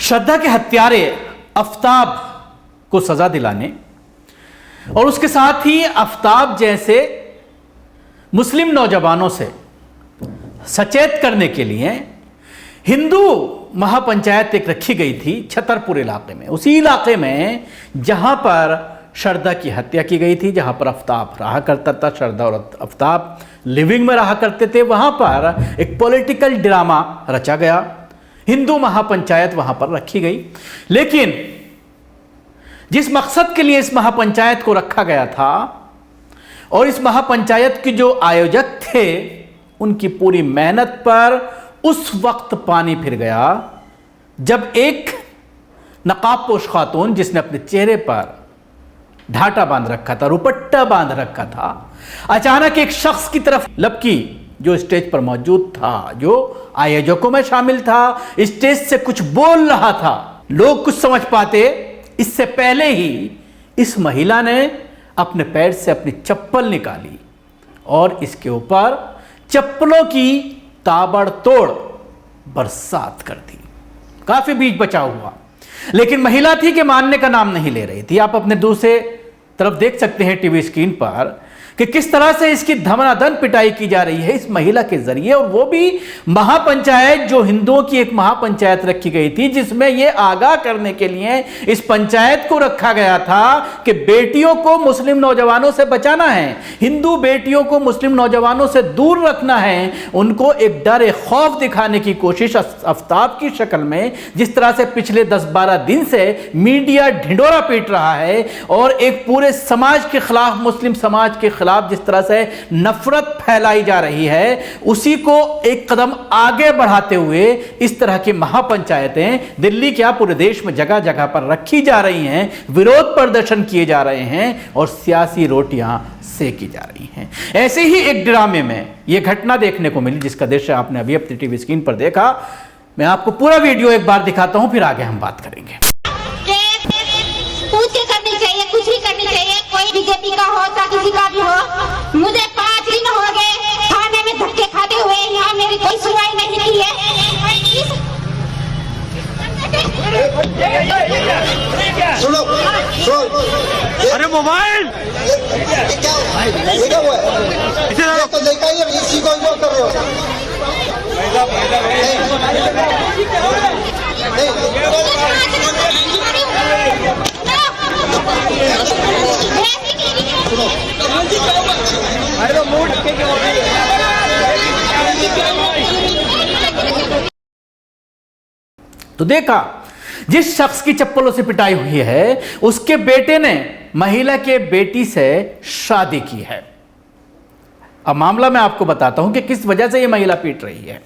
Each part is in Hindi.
श्रद्धा के हत्यारे आफ्ताब को सजा दिलाने और उसके साथ ही आफ्ताब जैसे मुस्लिम नौजवानों से सचेत करने के लिए हिंदू महापंचायत एक रखी गई थी छतरपुर इलाके में, उसी इलाके में जहां पर श्रद्धा की हत्या की गई थी, जहां पर आफ्ताब रहा करता था। श्रद्धा और आफ्ताब लिविंग में रहा करते थे। वहां पर एक पॉलिटिकल ड्रामा रचा गया, हिंदू महापंचायत वहां पर रखी गई। लेकिन जिस मकसद के लिए इस महापंचायत को रखा गया था और इस महापंचायत के जो आयोजक थे, उनकी पूरी मेहनत पर उस वक्त पानी फिर गया जब एक नकाबपोश खातून जिसने अपने चेहरे पर ढाटा बांध रखा था, रुपट्टा बांध रखा था, अचानक एक शख्स की तरफ लपकी जो स्टेज पर मौजूद था, जो आयोजकों में शामिल था, स्टेज से कुछ बोल रहा था। लोग कुछ समझ पाते इससे पहले ही इस महिला ने अपने पैर से अपनी चप्पल निकाली और इसके ऊपर चप्पलों की ताबड़तोड़ बरसात कर दी। काफी बीच बचा हुआ, लेकिन महिला थी कि मानने का नाम नहीं ले रही थी। आप अपने दूसरे तरफ देख सकते हैं टीवी स्क्रीन पर कि किस तरह से इसकी धमाधम पिटाई की जा रही है इस महिला के जरिए, और वो भी महापंचायत जो हिंदुओं की एक महापंचायत रखी गई थी, जिसमें यह आगाह करने के लिए इस पंचायत को रखा गया था कि बेटियों को मुस्लिम नौजवानों से बचाना है, हिंदू बेटियों को मुस्लिम नौजवानों से दूर रखना है, उनको एक डर एक खौफ दिखाने की कोशिश आफ्ताब की शक्ल में, जिस तरह से पिछले 10-12 दिन से मीडिया ढिंडोरा पीट रहा है और एक पूरे समाज के खिलाफ, मुस्लिम समाज के खिलाफ जिस तरह से नफरत फैलाई जा रही है, उसी को एक कदम आगे बढ़ाते हुए इस तरह की महापंचायतें दिल्ली क्या पूरे देश में जगह जगह पर रखी जा रही हैं, विरोध प्रदर्शन किए जा रहे हैं और सियासी रोटियां सेकी जा रही हैं। ऐसे ही एक ड्रामे में यह घटना देखने को मिली जिसका दृश्य आपने अभी अपनी टीवी स्क्रीन पर देखा। मैं आपको पूरा वीडियो एक बार दिखाता हूं, फिर आगे हम बात करेंगे। कुछ भी करनी चाहिए, कोई बीजेपी का हो चाहे किसी का भी हो। मुझे 5 दिन हो गए थाने में धक्के खाते हुए, यहाँ मेरी कोई सुनवाई नहीं की है। सुनो सुनो, अरे मोबाइल क्या हुआ है? तो देखा ही इसी को इग्नोर कर रहे हो। तो देखा, जिस शख्स की चप्पलों से पिटाई हुई है उसके बेटे ने महिला के बेटी से शादी की है। अब मामला मैं आपको बताता हूं कि किस वजह से यह महिला पीट रही है।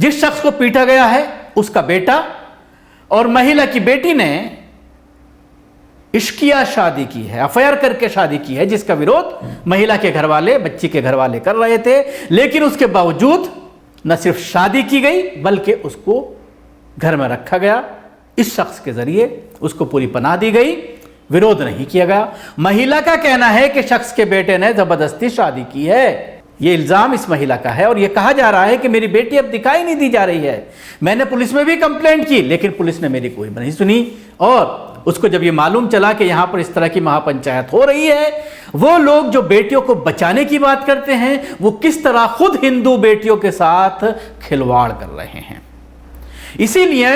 जिस शख्स को पीटा गया है उसका बेटा और महिला की बेटी ने इश्किया शादी की है, अफेयर करके शादी की है, जिसका विरोध महिला के घर वाले, बच्ची के घर वाले कर रहे थे। लेकिन उसके बावजूद न सिर्फ शादी की गई बल्कि उसको घर में रखा गया, इस शख्स के जरिए उसको पूरी पनाह दी गई, विरोध नहीं किया गया। महिला का कहना है कि शख्स के बेटे ने जबरदस्ती शादी की है। यह इल्जाम इस महिला का है और यह कहा जा रहा है कि मेरी बेटी अब दिखाई नहीं दी जा रही है। मैंने पुलिस में भी कंप्लेंट की लेकिन पुलिस ने मेरी कोई नहीं सुनी, और उसको जब ये मालूम चला कि यहां पर इस तरह की महापंचायत हो रही है, वो लोग जो बेटियों को बचाने की बात करते हैं वो किस तरह खुद हिंदू बेटियों के साथ खिलवाड़ कर रहे हैं, इसीलिए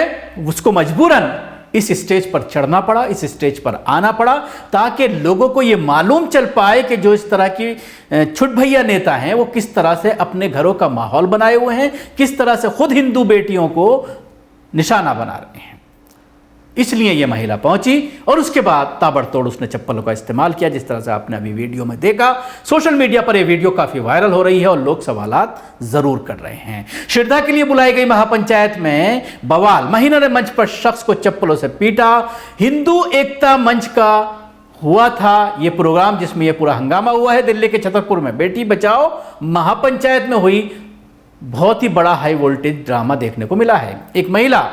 उसको मजबूरन इस स्टेज पर चढ़ना पड़ा, इस स्टेज पर आना पड़ा, ताकि लोगों को यह मालूम चल पाए कि जो इस तरह की छुट भैया नेता हैं वो किस तरह से अपने घरों का माहौल बनाए हुए हैं, किस तरह से खुद हिंदू बेटियों को निशाना बना रहे हैं। इसलिए यह महिला पहुंची और उसके बाद ताबड़तोड़ उसने चप्पलों का इस्तेमाल किया, जिस तरह से आपने अभी वीडियो में देखा। सोशल मीडिया पर यह वीडियो काफी वायरल हो रही है और लोग सवालात जरूर कर रहे हैं। श्रद्धा के लिए बुलाई गई महापंचायत में बवाल, महिला ने मंच पर शख्स को चप्पलों से पीटा। हिंदू एकता मंच का हुआ था यह प्रोग्राम जिसमें यह पूरा हंगामा हुआ है दिल्ली के छतरपुर में। बेटी बचाओ महापंचायत में हुई बहुत ही बड़ा हाई वोल्टेज ड्रामा देखने को मिला है। एक महिला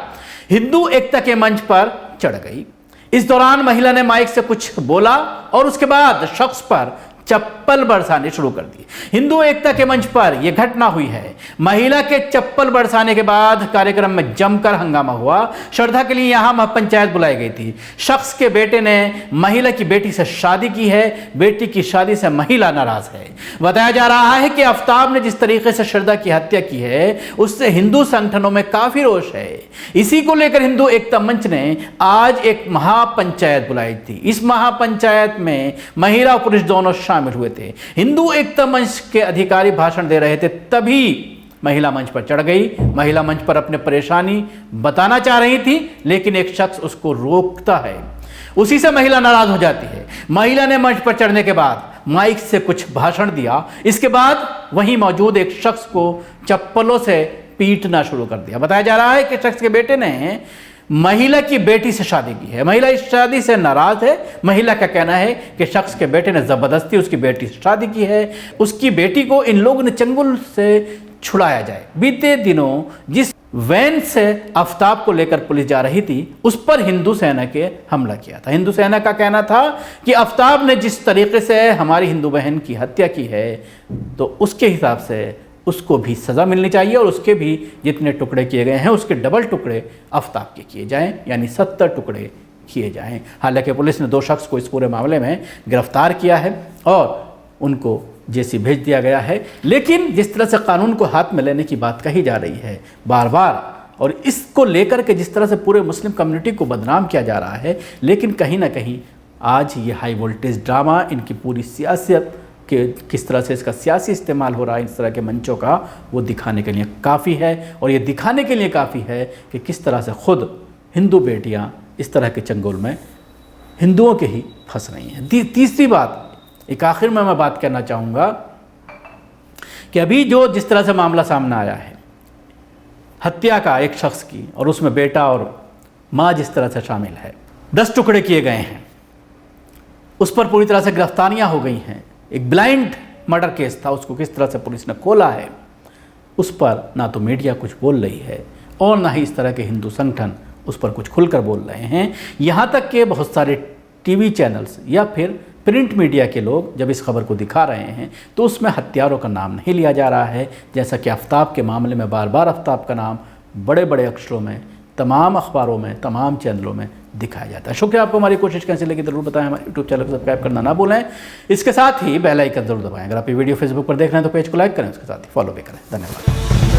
हिंदू एकता के मंच पर चढ़ गई। इस दौरान महिला ने माइक से कुछ बोला और उसके बाद शख्स पर चप्पल बरसाने शुरू कर दिए। हिंदू एकता के मंच पर यह घटना हुई है। महिला के चप्पल बरसाने के बाद कार्यक्रम में जमकर हंगामा हुआ। श्रद्धा के लिए यहां महापंचायत बुलाई गई थी। शख्स के बेटे ने महिला की बेटी से शादी की है। बेटी की शादी से महिला नाराज है। बताया जा रहा है कि आफ्ताब ने जिस तरीके से श्रद्धा की हत्या की है उससे हिंदू संगठनों में काफी रोष है। इसी को लेकर हिंदू एकता मंच ने आज एक महापंचायत बुलाई थी। इस महापंचायत में महिला और पुरुष दोनों शामिल हुए थे। हिंदू एकता मंच के अधिकारी भाषण दे रहे थे, तभी महिला मंच पर चढ़ गई। महिला मंच पर अपने परेशानी बताना चाह रही थी, लेकिन एक शख्स उसको रोकता है। उसी से महिला नाराज हो जाती है। महिला ने मंच पर चढ़ने के बाद माइक से कुछ भाषण दिया। इसके बाद वहीं मौजूद एक शख्स को चप्पलों से पीटना शुरू कर दिया। बताया जा रहा है कि शख्स के बेटे ने महिला की बेटी से शादी की है। महिला इस शादी से नाराज है। महिला का कहना है कि शख्स के बेटे ने जबरदस्ती उसकी बेटी से शादी की है। उसकी बेटी को इन लोगों ने चंगुल से छुड़ाया जाए। बीते दिनों जिस वैन से आफ्ताब को लेकर पुलिस जा रही थी उस पर हिंदू सेना के हमला किया था। हिंदू सेना का कहना था कि आफ्ताब ने जिस तरीके से हमारी हिंदू बहन की हत्या की है तो उसके हिसाब से उसको भी सज़ा मिलनी चाहिए और उसके भी जितने टुकड़े किए गए हैं उसके डबल टुकड़े आफ्ताब के किए जाएं, यानी 70 टुकड़े किए जाएं। हालांकि पुलिस ने 2 शख्स को इस पूरे मामले में गिरफ्तार किया है और उनको जेसी भेज दिया गया है। लेकिन जिस तरह से कानून को हाथ में लेने की बात कही जा रही है बार बार, और इसको लेकर के जिस तरह से पूरे मुस्लिम कम्युनिटी को बदनाम किया जा रहा है, लेकिन कहीं ना कहीं आज ये हाई वोल्टेज ड्रामा, इनकी पूरी सियासत कि किस तरह से इसका सियासी इस्तेमाल हो रहा है इस तरह के मंचों का, वो दिखाने के लिए काफ़ी है। और ये दिखाने के लिए काफ़ी है कि किस तरह से खुद हिंदू बेटियां इस तरह के चंगुल में हिंदुओं के ही फंस रही हैं। तीसरी बात, एक आखिर में मैं बात करना चाहूँगा कि अभी जो जिस तरह से मामला सामने आया है हत्या का एक शख्स की, और उसमें बेटा और माँ जिस तरह से शामिल है, 10 टुकड़े किए गए हैं, उस पर पूरी तरह से गिरफ्तारियाँ हो गई हैं। एक ब्लाइंड मर्डर केस था, उसको किस तरह से पुलिस ने खोला है उस पर ना तो मीडिया कुछ बोल रही है और ना ही इस तरह के हिंदू संगठन उस पर कुछ खुलकर बोल रहे हैं। यहाँ तक कि बहुत सारे टीवी चैनल्स या फिर प्रिंट मीडिया के लोग जब इस खबर को दिखा रहे हैं तो उसमें हत्यारों का नाम नहीं लिया जा रहा है, जैसा कि आफ्ताब के मामले में बार बार आफ्ताब का नाम बड़े बड़े अक्षरों में तमाम अखबारों में तमाम चैनलों में दिखाया जाता है। शुक्रिया आपको। हमारी कोशिश कैसे लगी ज़रूर बताएं। हमारे यूट्यूब चैनल को सब्सक्राइब करना ना भूलें। इसके साथ ही बेल आइकन जरूर दबाएं। अगर आप ये वीडियो फेसबुक पर देख रहे हैं तो पेज को लाइक करें, उसके साथ ही फॉलो भी करें। धन्यवाद।